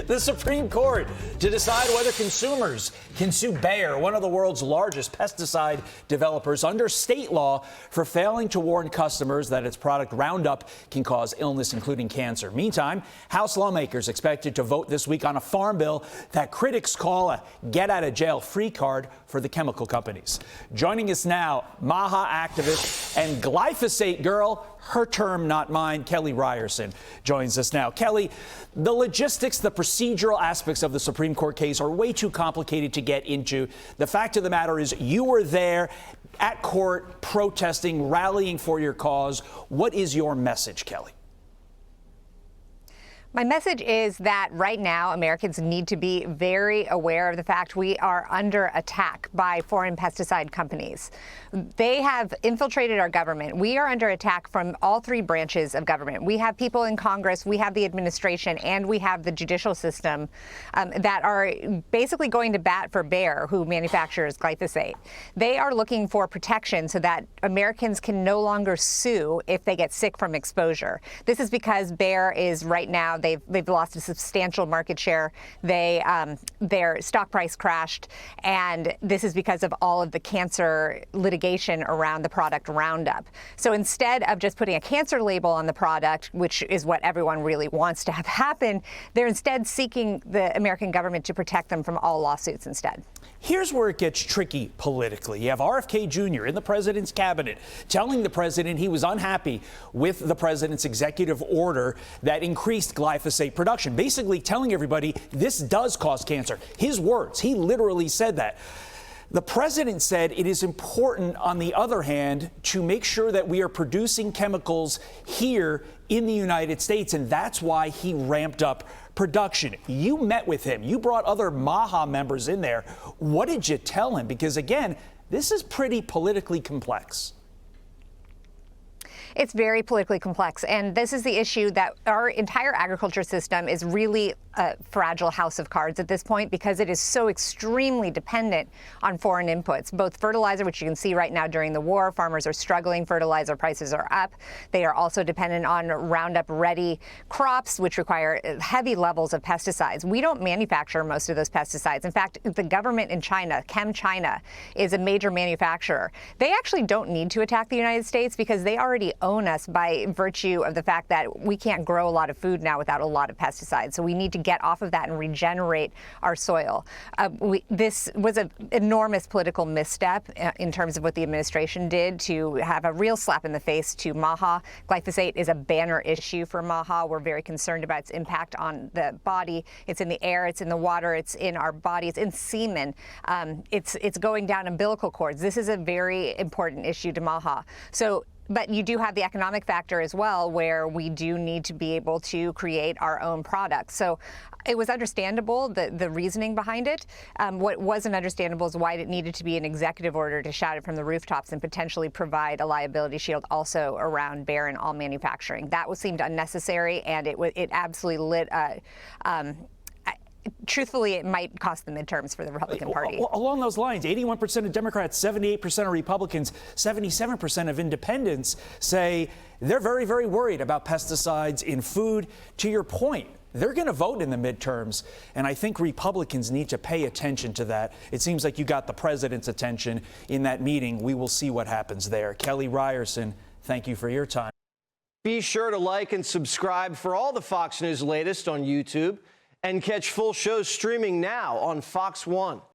The Supreme Court to decide whether consumers can sue Bayer, one of the world's largest pesticide developers, under state law for failing to warn customers that its product Roundup can cause illness, including cancer. Meantime, House lawmakers expected to vote this week on a farm bill that critics call a get-out-of-jail-free card for the chemical companies. Joining us now, MAHA activist and glyphosate girl, her term, not mine, Kelly Ryerson joins us now. Kelly, the logistics, the procedural aspects of the Supreme Court case are way too complicated to get into. The fact of the matter is you were there at court protesting, rallying for your cause. What is your message, Kelly? My message is that right now Americans need to be very aware of the fact we are under attack by foreign pesticide companies. They have infiltrated our government. We are under attack from all three branches of government. We have people in Congress, we have the administration, and we have the judicial system that are basically going to bat for Bayer, who manufactures glyphosate. They are looking for protection so that Americans can no longer sue if they get sick from exposure. This is because Bayer is right now, they've lost a substantial market share. Their stock price crashed, and this is because of all of the cancer litigation around the product Roundup. So instead of just putting a cancer label on the product, which is what everyone really wants to have happen, they're instead seeking the American government to protect them from all lawsuits instead. Here's where it gets tricky politically. You have RFK Jr. in the president's cabinet telling the president he was unhappy with the president's executive order that increased glyphosate production, basically telling everybody this does cause cancer. His words, he literally said that. The president said it is important, on the other hand, to make sure that we are producing chemicals here in the United States, and that's why he ramped up production. You met with him. You brought other MAHA members in there. What did you tell him? Because, again, this is pretty politically complex. It's very politically complex, and this is the issue that our entire agriculture system is really a fragile house of cards at this point because it is so extremely dependent on foreign inputs, both fertilizer, which you can see right now during the war. Farmers are struggling. Fertilizer prices are up. They are also dependent on Roundup-ready crops, which require heavy levels of pesticides. We don't manufacture most of those pesticides. In fact, the government in China, ChemChina, is a major manufacturer. They actually don't need to attack the United States because they already own us by virtue of the fact that we can't grow a lot of food now without a lot of pesticides. So we need to get off of that and regenerate our soil. This was an enormous political misstep in terms of what the administration did to have a real slap in the face to MAHA. Glyphosate is a banner issue for MAHA. We're very concerned about its impact on the body. It's in the air, it's in the water, it's in our bodies, it's in semen. It's going down umbilical cords. This is a very important issue to MAHA. But you do have the economic factor as well, where we do need to be able to create our own products. So it was understandable, the reasoning behind it. What wasn't understandable is why it needed to be an executive order to shout it from the rooftops and potentially provide a liability shield also around Bayer and all manufacturing. That seemed unnecessary, and it absolutely lit truthfully, it might cost the midterms for the Republican Party. Along those lines, 81% of Democrats, 78% of Republicans, 77% of independents say they're very, very worried about pesticides in food. To your point, they're going to vote in the midterms, and I think Republicans need to pay attention to that. It seems like you got the president's attention in that meeting. We will see what happens there. Kelly Ryerson, thank you for your time. Be sure to like and subscribe for all the Fox News latest on YouTube, and catch full shows streaming now on Fox One.